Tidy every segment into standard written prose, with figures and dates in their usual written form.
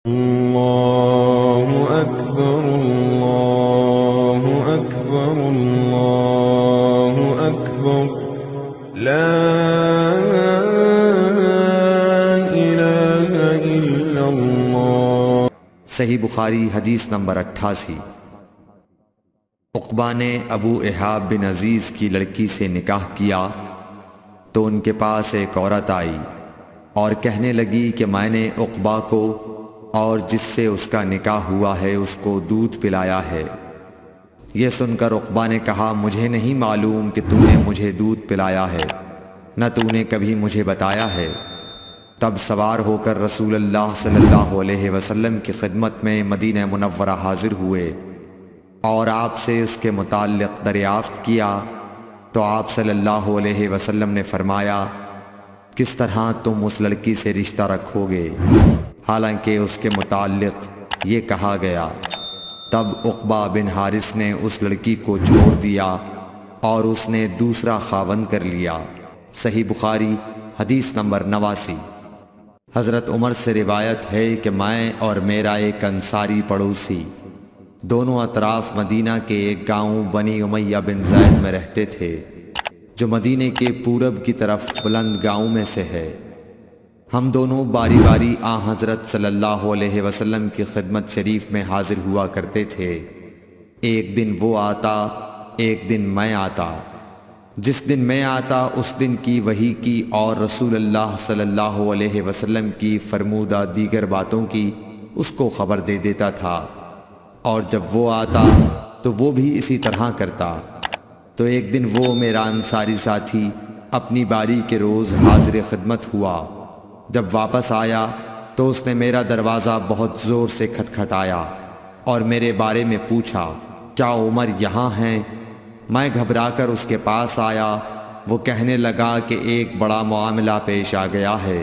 اللہ اکبر اللہ اکبر اللہ اکبر لا الہ الا اللہ۔ صحیح بخاری حدیث نمبر 88۔ عقبہ نے ابو احاب بن عزیز کی لڑکی سے نکاح کیا تو ان کے پاس ایک عورت آئی اور کہنے لگی کہ میں نے عقبہ کو اور جس سے اس کا نکاح ہوا ہے اس کو دودھ پلایا ہے۔ یہ سن کر عقبہ نے کہا مجھے نہیں معلوم کہ تو نے مجھے دودھ پلایا ہے، نہ تو نے کبھی مجھے بتایا ہے۔ تب سوار ہو کر رسول اللہ صلی اللہ علیہ وسلم کی خدمت میں مدینہ منورہ حاضر ہوئے اور آپ سے اس کے متعلق دریافت کیا تو آپ صلی اللہ علیہ وسلم نے فرمایا کس طرح تم اس لڑکی سے رشتہ رکھو گے، حالانکہ اس کے متعلق یہ کہا گیا۔ تب عقبہ بن حارث نے اس لڑکی کو چھوڑ دیا اور اس نے دوسرا خاوند کر لیا۔ صحیح بخاری حدیث نمبر 89۔ حضرت عمر سے روایت ہے کہ میں اور میرا ایک انصاری پڑوسی دونوں اطراف مدینہ کے ایک گاؤں بنی امیہ بن زید میں رہتے تھے، جو مدینے کے پورب کی طرف بلند گاؤں میں سے ہے۔ ہم دونوں باری باری حضرت صلی اللہ علیہ وسلم کی خدمت شریف میں حاضر ہوا کرتے تھے۔ ایک دن وہ آتا، ایک دن میں آتا۔ جس دن میں آتا اس دن کی وحی کی اور رسول اللہ صلی اللہ علیہ وسلم کی فرمودہ دیگر باتوں کی اس کو خبر دے دیتا تھا، اور جب وہ آتا تو وہ بھی اسی طرح کرتا۔ تو ایک دن وہ میرا انصاری ساتھی اپنی باری کے روز حاضر خدمت ہوا۔ جب واپس آیا تو اس نے میرا دروازہ بہت زور سے کھٹکھٹایا اور میرے بارے میں پوچھا کیا عمر یہاں ہیں؟ میں گھبرا کر اس کے پاس آیا۔ وہ کہنے لگا کہ ایک بڑا معاملہ پیش آ گیا ہے،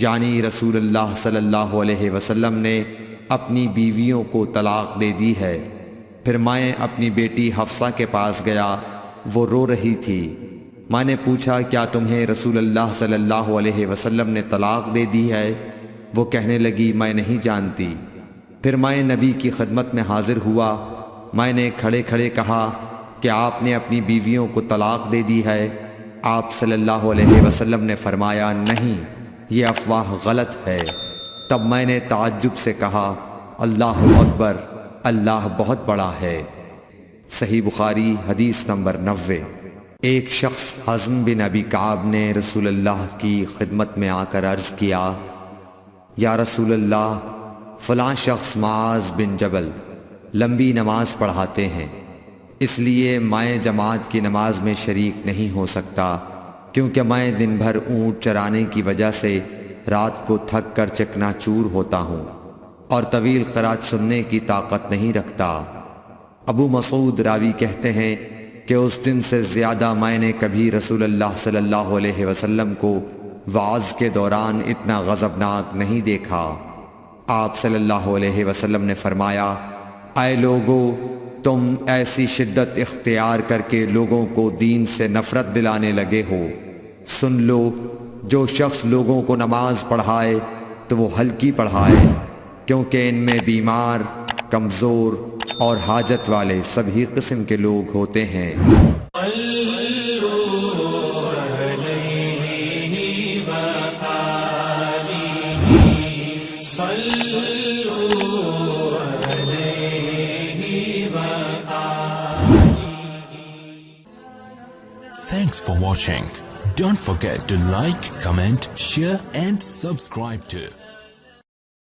یعنی رسول اللہ صلی اللہ علیہ وسلم نے اپنی بیویوں کو طلاق دے دی ہے۔ پھر میں اپنی بیٹی حفصہ کے پاس گیا، وہ رو رہی تھی۔ میں نے پوچھا کیا تمہیں رسول اللہ صلی اللہ علیہ وسلم نے طلاق دے دی ہے؟ وہ کہنے لگی میں نہیں جانتی۔ پھر میں نبی کی خدمت میں حاضر ہوا۔ میں نے کھڑے کھڑے کہا کہ آپ نے اپنی بیویوں کو طلاق دے دی ہے؟ آپ صلی اللہ علیہ وسلم نے فرمایا نہیں، یہ افواہ غلط ہے۔ تب میں نے تعجب سے کہا اللہ اکبر، اللہ بہت بڑا ہے۔ صحیح بخاری حدیث نمبر 90۔ ایک شخص حزم بن ابی کعب نے رسول اللہ کی خدمت میں آ کر عرض کیا یا رسول اللہ، فلاں شخص معاذ بن جبل لمبی نماز پڑھاتے ہیں، اس لیے میں جماعت کی نماز میں شریک نہیں ہو سکتا، کیونکہ میں دن بھر اونٹ چرانے کی وجہ سے رات کو تھک کر چکنا چور ہوتا ہوں اور طویل قرات سننے کی طاقت نہیں رکھتا۔ ابو مسعود راوی کہتے ہیں کہ اس دن سے زیادہ میں نے کبھی رسول اللہ صلی اللہ علیہ وسلم کو وعظ کے دوران اتنا غضبناک نہیں دیکھا۔ آپ صلی اللہ علیہ وسلم نے فرمایا اے لوگو، تم ایسی شدت اختیار کر کے لوگوں کو دین سے نفرت دلانے لگے ہو۔ سن لو، جو شخص لوگوں کو نماز پڑھائے تو وہ ہلکی پڑھائے، کیونکہ ان میں بیمار، کمزور اور حاجت والے سبھی قسم کے لوگ ہوتے ہیں۔ Thanks for watching. Don't forget to like, comment, share and subscribe to